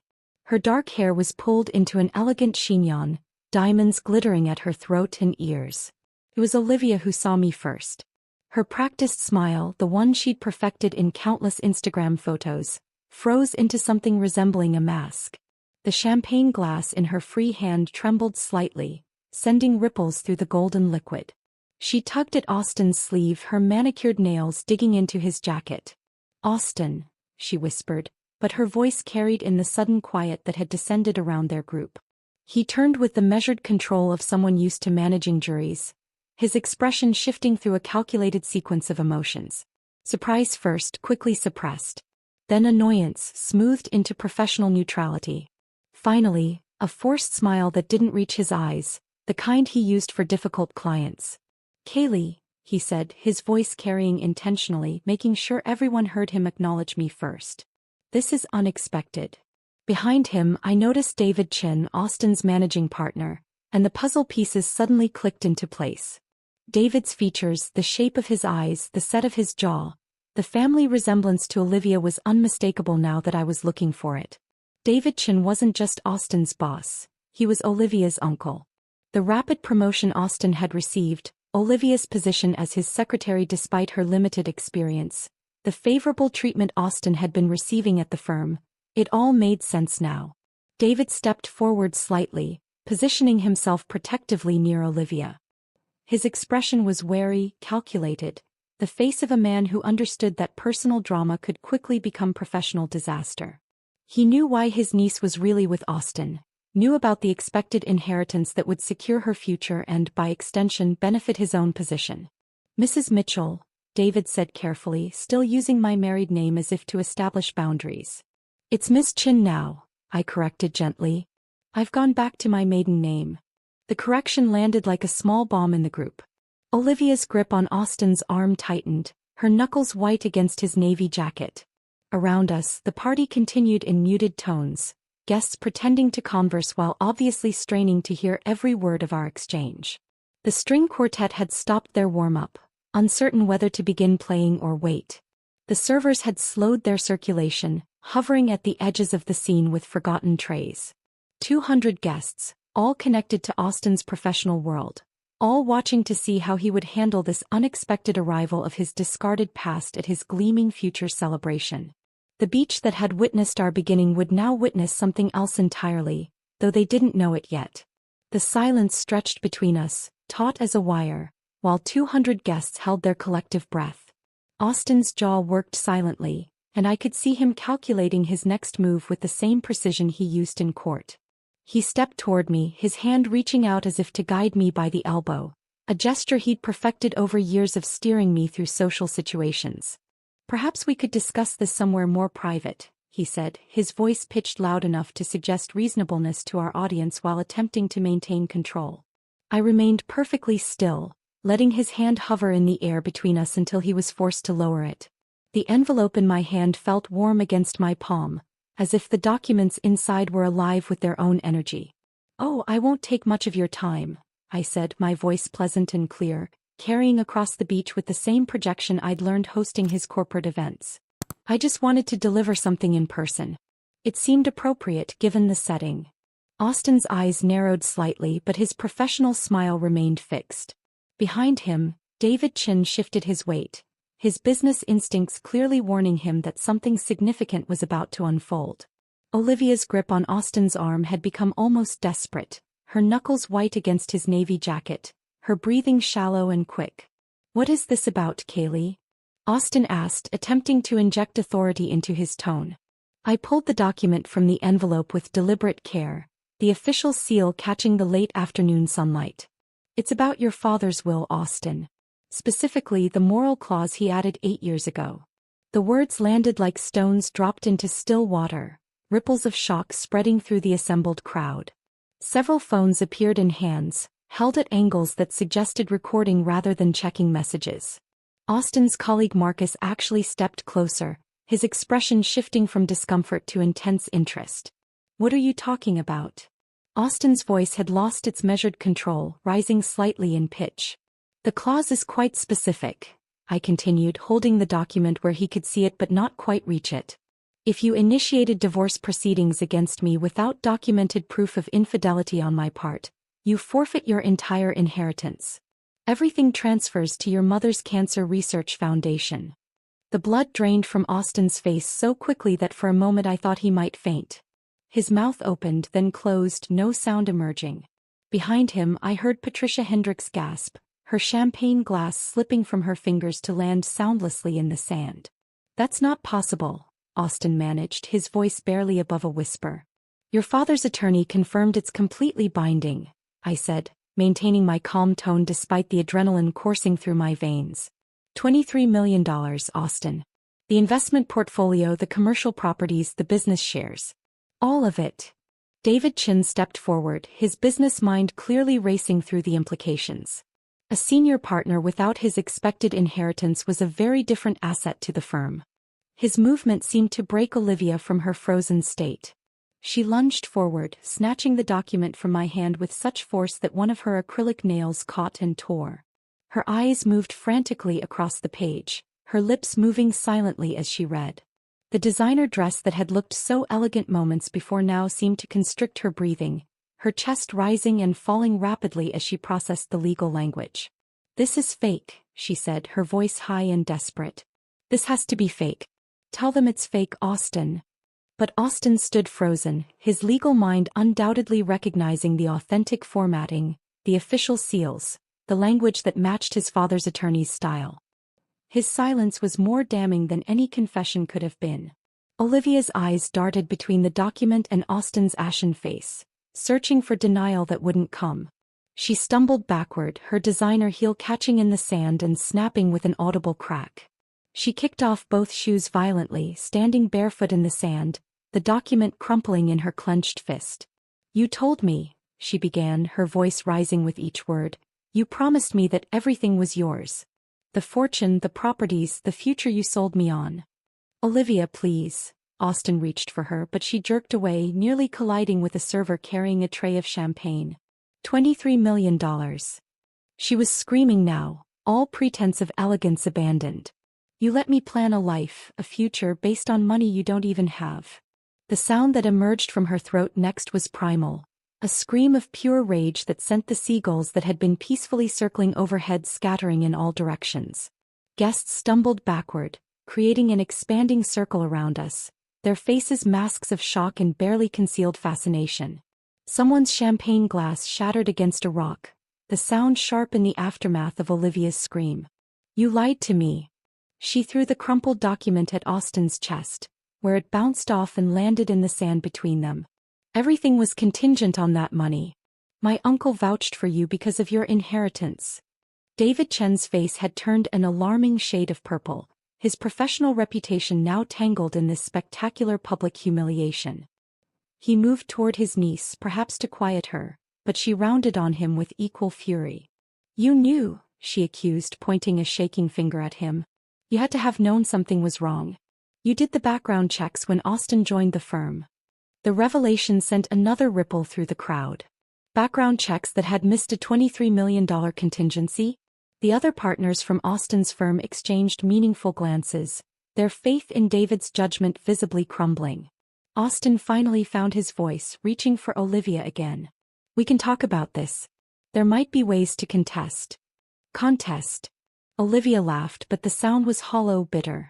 Speaker 1: Her dark hair was pulled into an elegant chignon, diamonds glittering at her throat and ears. It was Olivia who saw me first. Her practiced smile, the one she'd perfected in countless Instagram photos, froze into something resembling a mask. The champagne glass in her free hand trembled slightly, sending ripples through the golden liquid. She tugged at Austin's sleeve, her manicured nails digging into his jacket. "Austin," she whispered, but her voice carried in the sudden quiet that had descended around their group. He turned with the measured control of someone used to managing juries, his expression shifting through a calculated sequence of emotions. Surprise first, quickly suppressed. Then annoyance, smoothed into professional neutrality. Finally, a forced smile that didn't reach his eyes, the kind he used for difficult clients. "Kaylee," he said, his voice carrying intentionally, making sure everyone heard him acknowledge me first. "This is unexpected." Behind him, I noticed David Chin, Austin's managing partner, and the puzzle pieces suddenly clicked into place. David's features, the shape of his eyes, the set of his jaw, the family resemblance to Olivia was unmistakable now that I was looking for it. David Chin wasn't just Austin's boss, he was Olivia's uncle. The rapid promotion Austin had received, Olivia's position as his secretary despite her limited experience, the favorable treatment Austin had been receiving at the firm, it all made sense now. David stepped forward slightly, positioning himself protectively near Olivia. His expression was wary, calculated, the face of a man who understood that personal drama could quickly become professional disaster. He knew why his niece was really with Austin, knew about the expected inheritance that would secure her future and, by extension, benefit his own position. "Mrs. Mitchell," David said carefully, still using my married name as if to establish boundaries. "It's Miss Chin now," I corrected gently. "I've gone back to my maiden name." The correction landed like a small bomb in the group. Olivia's grip on Austin's arm tightened, her knuckles white against his navy jacket. Around us, the party continued in muted tones, guests pretending to converse while obviously straining to hear every word of our exchange. The string quartet had stopped their warm-up, uncertain whether to begin playing or wait. The servers had slowed their circulation, hovering at the edges of the scene with forgotten trays. 200 guests, all connected to Austin's professional world, all watching to see how he would handle this unexpected arrival of his discarded past at his gleaming future celebration. The beach that had witnessed our beginning would now witness something else entirely, though they didn't know it yet. The silence stretched between us, taut as a wire, while 200 guests held their collective breath. Austin's jaw worked silently, and I could see him calculating his next move with the same precision he used in court. He stepped toward me, his hand reaching out as if to guide me by the elbow, a gesture he'd perfected over years of steering me through social situations. "Perhaps we could discuss this somewhere more private," he said, his voice pitched loud enough to suggest reasonableness to our audience while attempting to maintain control. I remained perfectly still, letting his hand hover in the air between us until he was forced to lower it. The envelope in my hand felt warm against my palm, as if the documents inside were alive with their own energy. "Oh, I won't take much of your time," I said, my voice pleasant and clear, carrying across the beach with the same projection I'd learned hosting his corporate events. "I just wanted to deliver something in person." It seemed appropriate given the setting. Austin's eyes narrowed slightly, but his professional smile remained fixed. Behind him, David Chin shifted his weight, his business instincts clearly warning him that something significant was about to unfold. Olivia's grip on Austin's arm had become almost desperate, her knuckles white against his navy jacket, her breathing shallow and quick. "What is this about, Kaylee?" Austin asked, attempting to inject authority into his tone. I pulled the document from the envelope with deliberate care, the official seal catching the late afternoon sunlight. "It's about your father's will, Austin. Specifically the moral clause he added 8 years ago." The words landed like stones dropped into still water, ripples of shock spreading through the assembled crowd. Several phones appeared in hands, held at angles that suggested recording rather than checking messages. Austin's colleague Marcus actually stepped closer, his expression shifting from discomfort to intense interest. "What are you talking about?" Austin's voice had lost its measured control, rising slightly in pitch. "The clause is quite specific," I continued, holding the document where he could see it but not quite reach it. "If you initiated divorce proceedings against me without documented proof of infidelity on my part, you forfeit your entire inheritance. Everything transfers to your mother's cancer research foundation." The blood drained from Austin's face so quickly that for a moment I thought he might faint. His mouth opened, then closed, no sound emerging. Behind him, I heard Patricia Hendricks gasp, her champagne glass slipping from her fingers to land soundlessly in the sand. "That's not possible," Austin managed, his voice barely above a whisper. "Your father's attorney confirmed it's completely binding," I said, maintaining my calm tone despite the adrenaline coursing through my veins. $23 million, Austin. The investment portfolio, the commercial properties, the business shares. All of it. David Chin stepped forward, his business mind clearly racing through the implications. A senior partner without his expected inheritance was a very different asset to the firm. His movement seemed to break Olivia from her frozen state. She lunged forward, snatching the document from my hand with such force that one of her acrylic nails caught and tore. Her eyes moved frantically across the page, her lips moving silently as she read. The designer dress that had looked so elegant moments before now seemed to constrict her breathing, her chest rising and falling rapidly as she processed the legal language. "This is fake," she said, her voice high and desperate. "This has to be fake. Tell them it's fake, Austin." But Austin stood frozen, his legal mind undoubtedly recognizing the authentic formatting, the official seals, the language that matched his father's attorney's style. His silence was more damning than any confession could have been. Olivia's eyes darted between the document and Austin's ashen face, searching for denial that wouldn't come. She stumbled backward, her designer heel catching in the sand and snapping with an audible crack. She kicked off both shoes violently, standing barefoot in the sand, the document crumpling in her clenched fist. "You told me," she began, her voice rising with each word. You promised me that everything was yours. The fortune, the properties, the future you sold me on. Olivia, please. Austin reached for her, but she jerked away, nearly colliding with a server carrying a tray of champagne. $23 million. She was screaming now, all pretense of elegance abandoned. You let me plan a life, a future based on money you don't even have. The sound that emerged from her throat next was primal, a scream of pure rage that sent the seagulls that had been peacefully circling overhead scattering in all directions. Guests stumbled backward, creating an expanding circle around us, their faces masks of shock and barely concealed fascination. Someone's champagne glass shattered against a rock, the sound sharp in the aftermath of Olivia's scream. You lied to me. She threw the crumpled document at Austin's chest, where it bounced off and landed in the sand between them. Everything was contingent on that money. My uncle vouched for you because of your inheritance. David Chen's face had turned an alarming shade of purple, his professional reputation now tangled in this spectacular public humiliation. He moved toward his niece, perhaps to quiet her, but she rounded on him with equal fury. You knew, she accused, pointing a shaking finger at him. You had to have known something was wrong. You did the background checks when Austin joined the firm. The revelation sent another ripple through the crowd. Background checks that had missed a $23 million contingency? The other partners from Austin's firm exchanged meaningful glances, their faith in David's judgment visibly crumbling. Austin finally found his voice, reaching for Olivia again. We can talk about this. There might be ways to contest. Contest. Olivia laughed, but the sound was hollow, bitter.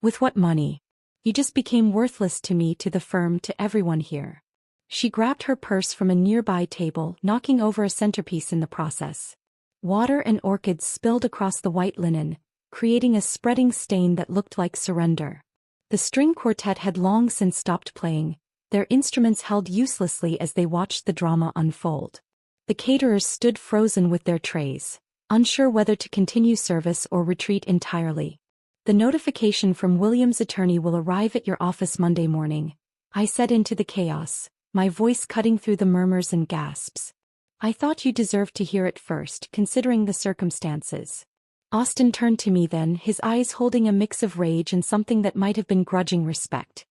Speaker 1: With what money? You just became worthless to me, to the firm, to everyone here. She grabbed her purse from a nearby table, knocking over a centerpiece in the process. Water and orchids spilled across the white linen, creating a spreading stain that looked like surrender. The string quartet had long since stopped playing, their instruments held uselessly as they watched the drama unfold. The caterers stood frozen with their trays, unsure whether to continue service or retreat entirely. The notification from William's attorney will arrive at your office Monday morning, I said into the chaos, my voice cutting through the murmurs and gasps. I thought you deserved to hear it first, considering the circumstances. Austin turned to me then, his eyes holding a mix of rage and something that might have been grudging respect.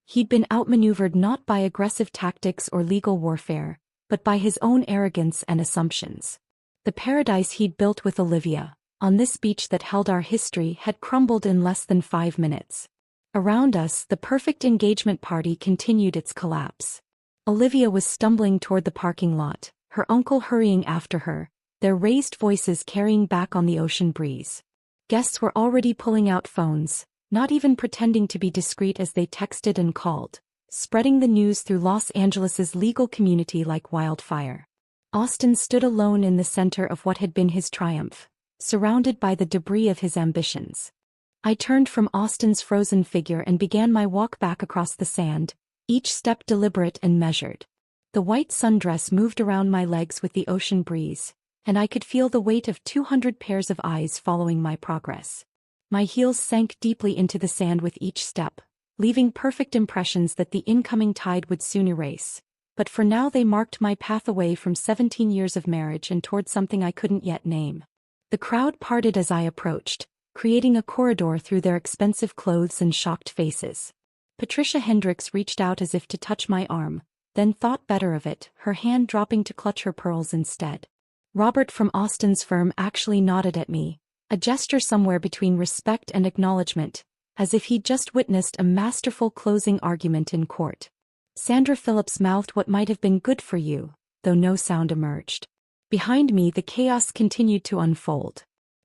Speaker 1: He'd been outmaneuvered not by aggressive tactics or legal warfare, but by his own arrogance and assumptions. The paradise he'd built with Olivia, on this beach that held our history, had crumbled in less than 5 minutes. Around us, the perfect engagement party continued its collapse. Olivia was stumbling toward the parking lot, her uncle hurrying after her, their raised voices carrying back on the ocean breeze. Guests were already pulling out phones, not even pretending to be discreet as they texted and called, spreading the news through Los Angeles's legal community like wildfire. Austin stood alone in the center of what had been his triumph, surrounded by the debris of his ambitions. I turned from Austin's frozen figure and began my walk back across the sand, each step deliberate and measured. The white sundress moved around my legs with the ocean breeze, and I could feel the weight of 200 pairs of eyes following my progress. My heels sank deeply into the sand with each step, leaving perfect impressions that the incoming tide would soon erase. But for now they marked my path away from 17 years of marriage and toward something I couldn't yet name. The crowd parted as I approached, creating a corridor through their expensive clothes and shocked faces. Patricia Hendricks reached out as if to touch my arm, then thought better of it, her hand dropping to clutch her pearls instead. Robert from Austin's firm actually nodded at me, a gesture somewhere between respect and acknowledgement, as if he'd just witnessed a masterful closing argument in court. Sandra Phillips mouthed what might have been good for you, though no sound emerged. Behind me the chaos continued to unfold.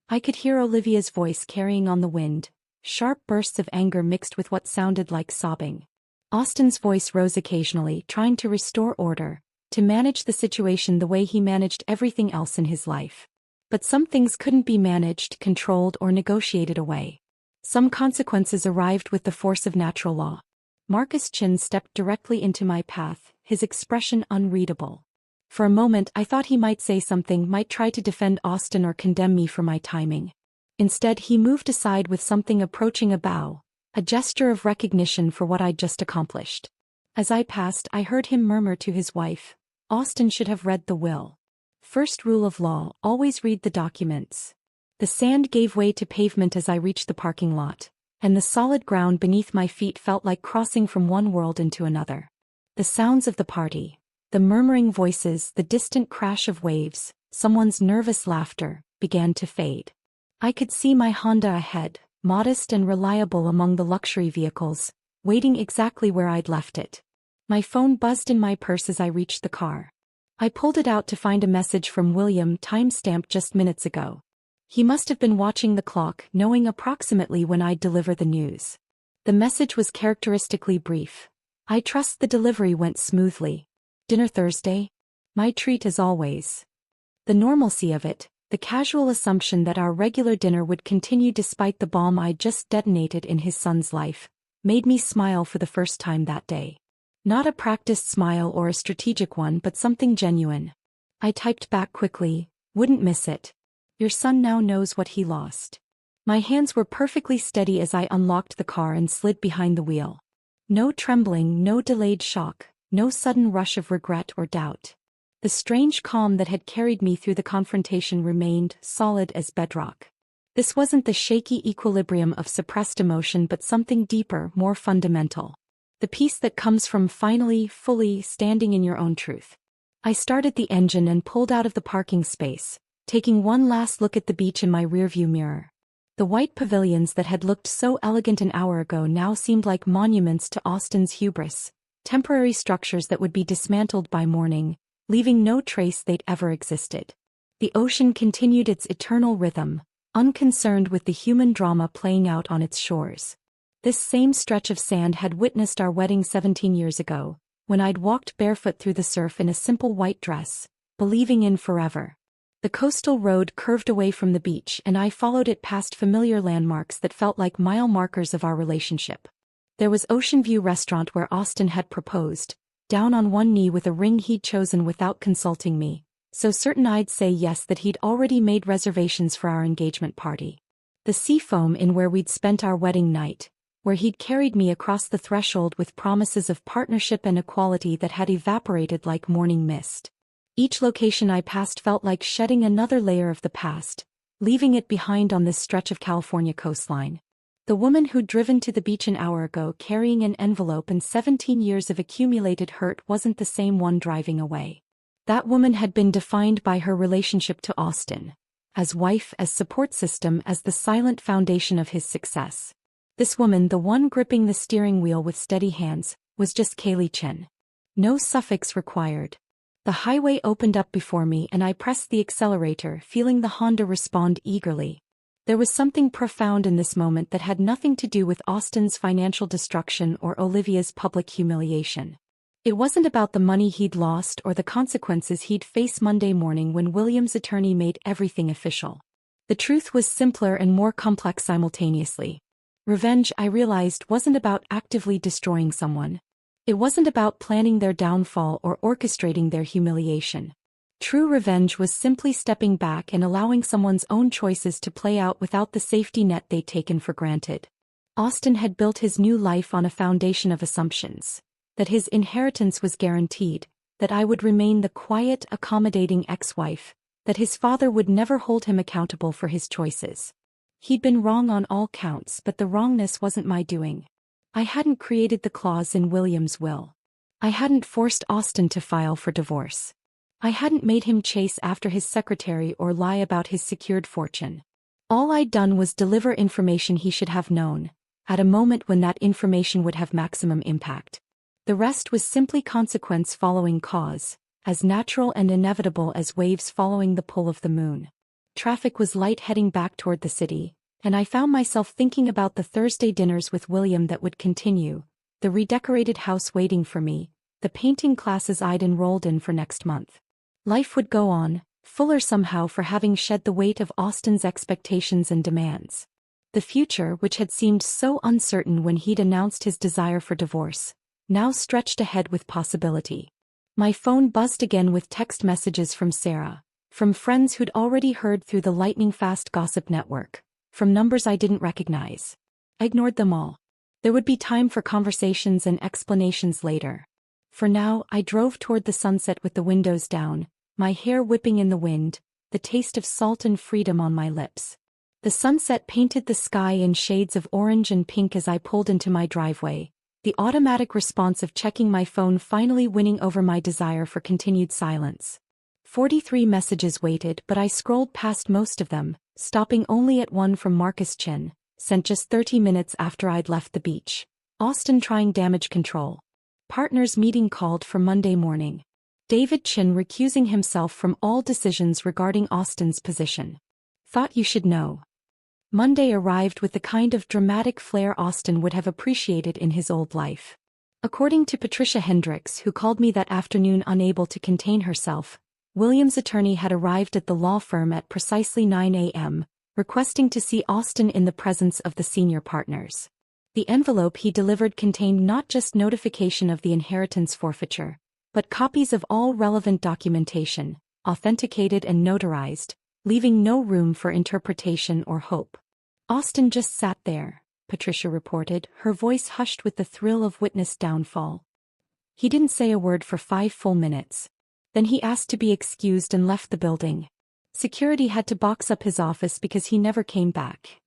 Speaker 1: I could hear Olivia's voice carrying on the wind, sharp bursts of anger mixed with what sounded like sobbing. Austin's voice rose occasionally, trying to restore order, to manage the situation the way he managed everything else in his life. But some things couldn't be managed, controlled, or negotiated away. Some consequences arrived with the force of natural law. Marcus Chin stepped directly into my path, his expression unreadable. For a moment I thought he might say something, might try to defend Austin or condemn me for my timing. Instead he moved aside with something approaching a bow, a gesture of recognition for what I'd just accomplished. As I passed I heard him murmur to his wife, Austin should have read the will. First rule of law, always read the documents. The sand gave way to pavement as I reached the parking lot, and the solid ground beneath my feet felt like crossing from one world into another. The sounds of the party, the murmuring voices, the distant crash of waves, someone's nervous laughter, began to fade. I could see my Honda ahead, modest and reliable among the luxury vehicles, waiting exactly where I'd left it. My phone buzzed in my purse as I reached the car. I pulled it out to find a message from William, time-stamped just minutes ago. He must have been watching the clock, knowing approximately when I'd deliver the news. The message was characteristically brief. I trust the delivery went smoothly. Dinner Thursday? My treat as always. The normalcy of it, the casual assumption that our regular dinner would continue despite the bomb I'd just detonated in his son's life, made me smile for the first time that day. Not a practiced smile or a strategic one, but something genuine. I typed back quickly, wouldn't miss it. Your son now knows what he lost. My hands were perfectly steady as I unlocked the car and slid behind the wheel. No trembling, no delayed shock, no sudden rush of regret or doubt. The strange calm that had carried me through the confrontation remained solid as bedrock. This wasn't the shaky equilibrium of suppressed emotion, but something deeper, more fundamental. The peace that comes from finally, fully standing in your own truth. I started the engine and pulled out of the parking space, taking one last look at the beach in my rearview mirror. The white pavilions that had looked so elegant an hour ago now seemed like monuments to Austin's hubris, temporary structures that would be dismantled by morning, leaving no trace they'd ever existed. The ocean continued its eternal rhythm, unconcerned with the human drama playing out on its shores. This same stretch of sand had witnessed our wedding 17 years ago, when I'd walked barefoot through the surf in a simple white dress, believing in forever. The coastal road curved away from the beach, and I followed it past familiar landmarks that felt like mile markers of our relationship. There was Ocean View Restaurant where Austin had proposed, down on one knee with a ring he'd chosen without consulting me, so certain I'd say yes that he'd already made reservations for our engagement party. The Seafoam Inn where we'd spent our wedding night, where he'd carried me across the threshold with promises of partnership and equality that had evaporated like morning mist. Each location I passed felt like shedding another layer of the past, leaving it behind on this stretch of California coastline. The woman who'd driven to the beach an hour ago carrying an envelope and 17 years of accumulated hurt wasn't the same one driving away. That woman had been defined by her relationship to Austin, as wife, as support system, as the silent foundation of his success. This woman, the one gripping the steering wheel with steady hands, was just Kaylee Chen. No suffix required. The highway opened up before me and I pressed the accelerator, feeling the Honda respond eagerly. There was something profound in this moment that had nothing to do with Austin's financial destruction or Olivia's public humiliation. It wasn't about the money he'd lost or the consequences he'd face Monday morning when William's attorney made everything official. The truth was simpler and more complex simultaneously. Revenge, I realized, wasn't about actively destroying someone. It wasn't about planning their downfall or orchestrating their humiliation. True revenge was simply stepping back and allowing someone's own choices to play out without the safety net they'd taken for granted. Austin had built his new life on a foundation of assumptions. That his inheritance was guaranteed, that I would remain the quiet, accommodating ex-wife, that his father would never hold him accountable for his choices. He'd been wrong on all counts, but the wrongness wasn't my doing. I hadn't created the clause in William's will. I hadn't forced Austin to file for divorce. I hadn't made him chase after his secretary or lie about his secured fortune. All I'd done was deliver information he should have known, at a moment when that information would have maximum impact. The rest was simply consequence following cause, as natural and inevitable as waves following the pull of the moon. Traffic was light heading back toward the city, and I found myself thinking about the Thursday dinners with William that would continue, the redecorated house waiting for me, the painting classes I'd enrolled in for next month. Life would go on, fuller somehow for having shed the weight of Austin's expectations and demands. The future, which had seemed so uncertain when he'd announced his desire for divorce, now stretched ahead with possibility. My phone buzzed again with text messages from Sarah, from friends who'd already heard through the lightning-fast gossip network, from numbers I didn't recognize. I ignored them all. There would be time for conversations and explanations later. For now, I drove toward the sunset with the windows down, my hair whipping in the wind, the taste of salt and freedom on my lips. The sunset painted the sky in shades of orange and pink as I pulled into my driveway, the automatic response of checking my phone finally winning over my desire for continued silence. 43 messages waited, but I scrolled past most of them, stopping only at one from Marcus Chin, sent just 30 minutes after I'd left the beach. Austin trying damage control. Partners meeting called for Monday morning. David Chin recusing himself from all decisions regarding Austin's position. Thought you should know. Monday arrived with the kind of dramatic flair Austin would have appreciated in his old life. According to Patricia Hendricks, who called me that afternoon unable to contain herself, William's attorney had arrived at the law firm at precisely 9 a.m., requesting to see Austin in the presence of the senior partners. The envelope he delivered contained not just notification of the inheritance forfeiture, but copies of all relevant documentation, authenticated and notarized, leaving no room for interpretation or hope. Austin just sat there, Patricia reported, her voice hushed with the thrill of witnessed downfall. He didn't say a word for 5 full minutes. Then he asked to be excused and left the building. Security had to box up his office because he never came back.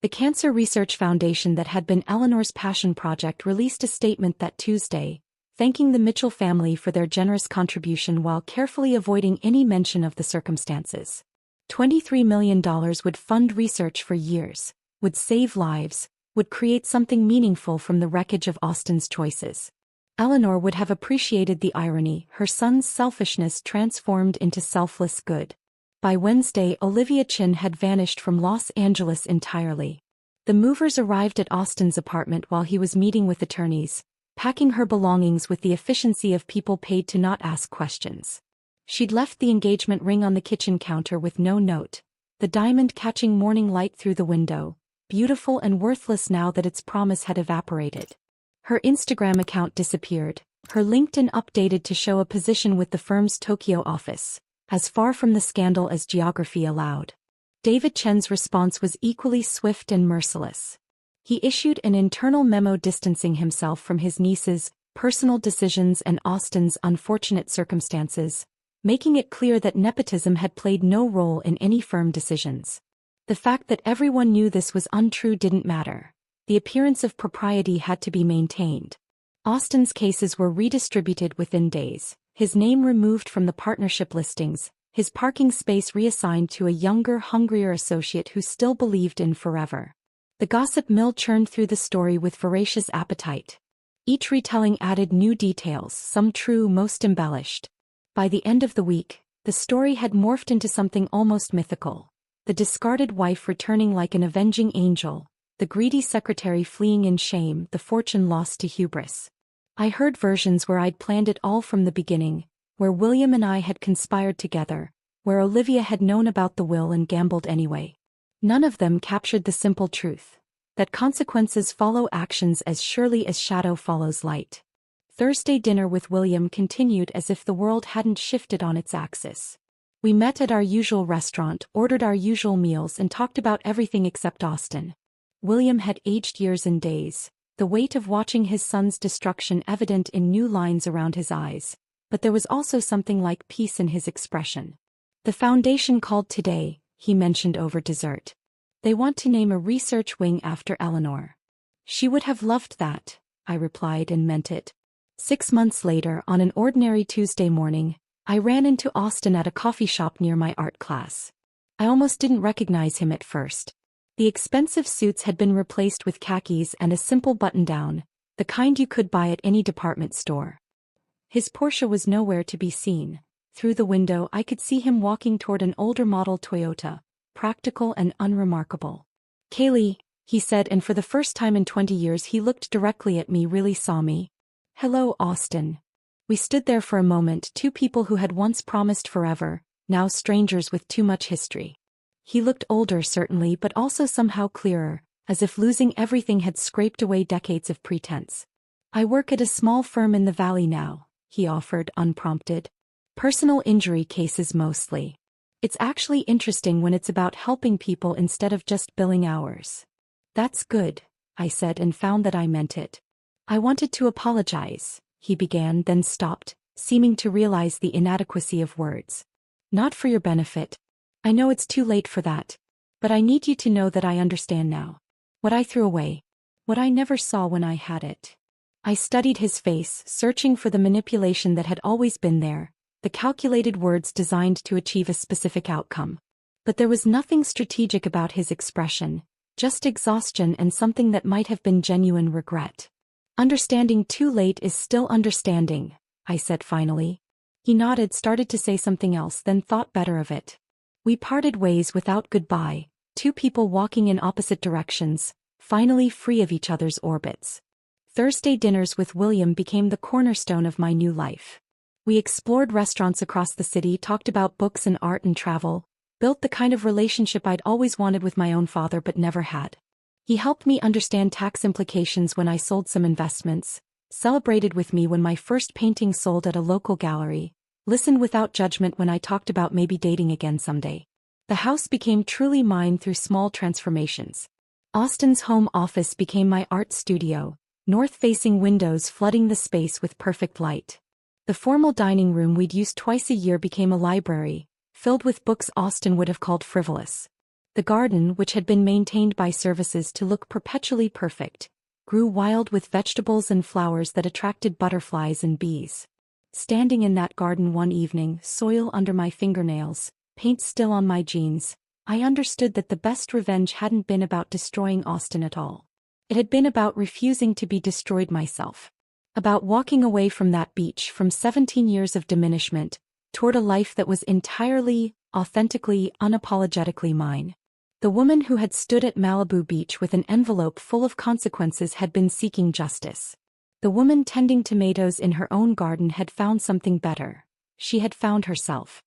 Speaker 1: The Cancer Research Foundation that had been Eleanor's passion project released a statement that Tuesday, thanking the Mitchell family for their generous contribution while carefully avoiding any mention of the circumstances. $23 million would fund research for years, would save lives, would create something meaningful from the wreckage of Austin's choices. Eleanor would have appreciated the irony, her son's selfishness transformed into selfless good. By Wednesday, Olivia Chin had vanished from Los Angeles entirely. The movers arrived at Austin's apartment while he was meeting with attorneys, packing her belongings with the efficiency of people paid to not ask questions. She'd left the engagement ring on the kitchen counter with no note, the diamond catching morning light through the window, beautiful and worthless now that its promise had evaporated. Her Instagram account disappeared, her LinkedIn updated to show a position with the firm's Tokyo office, as far from the scandal as geography allowed. David Chen's response was equally swift and merciless. He issued an internal memo distancing himself from his niece's personal decisions and Austin's unfortunate circumstances, making it clear that nepotism had played no role in any firm decisions. The fact that everyone knew this was untrue didn't matter. The appearance of propriety had to be maintained. Austin's cases were redistributed within days, his name removed from the partnership listings, his parking space reassigned to a younger, hungrier associate who still believed in forever. The gossip mill churned through the story with voracious appetite. Each retelling added new details, some true, most embellished. By the end of the week, the story had morphed into something almost mythical. The discarded wife returning like an avenging angel, the greedy secretary fleeing in shame, the fortune lost to hubris. I heard versions where I'd planned it all from the beginning, where William and I had conspired together, where Olivia had known about the will and gambled anyway. None of them captured the simple truth, that consequences follow actions as surely as shadow follows light. Thursday dinner with William continued as if the world hadn't shifted on its axis. We met at our usual restaurant, ordered our usual meals and talked about everything except Austin. William had aged years and days, the weight of watching his son's destruction evident in new lines around his eyes, but there was also something like peace in his expression. The foundation called today, he mentioned over dessert. They want to name a research wing after Eleanor. She would have loved that, I replied and meant it. 6 months later, on an ordinary Tuesday morning, I ran into Austin at a coffee shop near my art class. I almost didn't recognize him at first. The expensive suits had been replaced with khakis and a simple button-down, the kind you could buy at any department store. His Porsche was nowhere to be seen. Through the window I could see him walking toward an older model Toyota, practical and unremarkable. "Kaylee," he said, and for the first time in 20 years he looked directly at me, really saw me. "Hello, Austin." We stood there for a moment, two people who had once promised forever, now strangers with too much history. He looked older certainly, but also somehow clearer, as if losing everything had scraped away decades of pretense. "I work at a small firm in the valley now," he offered, unprompted. "Personal injury cases mostly. It's actually interesting when it's about helping people instead of just billing hours." "That's good," I said, and found that I meant it. "I wanted to apologize," he began, then stopped, seeming to realize the inadequacy of words. Not for your benefit. I know it's too late for that. But I need you to know that I understand now. What I threw away. What I never saw when I had it. I studied his face, searching for the manipulation that had always been there, the calculated words designed to achieve a specific outcome. But there was nothing strategic about his expression, just exhaustion and something that might have been genuine regret. Understanding too late is still understanding, I said finally. He nodded, started to say something else, then thought better of it. We parted ways without goodbye, two people walking in opposite directions, finally free of each other's orbits. Thursday dinners with William became the cornerstone of my new life. We explored restaurants across the city, talked about books and art and travel, built the kind of relationship I'd always wanted with my own father but never had. He helped me understand tax implications when I sold some investments, celebrated with me when my first painting sold at a local gallery, listened without judgment when I talked about maybe dating again someday. The house became truly mine through small transformations. Austin's home office became my art studio, north-facing windows flooding the space with perfect light. The formal dining room we'd use twice a year became a library, filled with books Austin would have called frivolous. The garden, which had been maintained by services to look perpetually perfect, grew wild with vegetables and flowers that attracted butterflies and bees. Standing in that garden one evening, soil under my fingernails, paint still on my jeans, I understood that the best revenge hadn't been about destroying Austin at all. It had been about refusing to be destroyed myself. About walking away from that beach, from 17 years of diminishment, toward a life that was entirely, authentically, unapologetically mine. The woman who had stood at Malibu Beach with an envelope full of consequences had been seeking justice. The woman tending tomatoes in her own garden had found something better. She had found herself.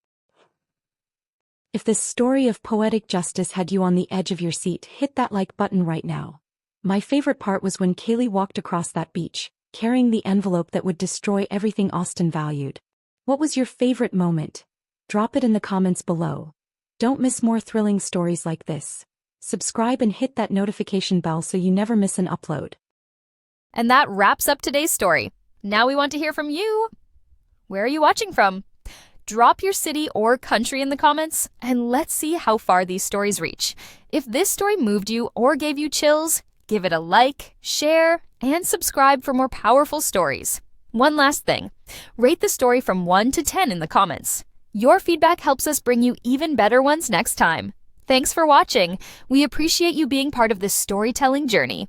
Speaker 1: If this story of poetic justice had you on the edge of your seat, hit that like button right now. My favorite part was when Kaylee walked across that beach, carrying the envelope that would destroy everything Austin valued. What was your favorite moment? Drop it in the comments below. Don't miss more thrilling stories like this. Subscribe and hit that notification bell so you never miss an upload.
Speaker 2: And that wraps up today's story. Now we want to hear from you. Where are you watching from? Drop your city or country in the comments, and let's see how far these stories reach. If this story moved you or gave you chills, give it a like, share, and subscribe for more powerful stories. One last thing, rate the story from 1 to 10 in the comments. Your feedback helps us bring you even better ones next time. Thanks for watching. We appreciate you being part of this storytelling journey.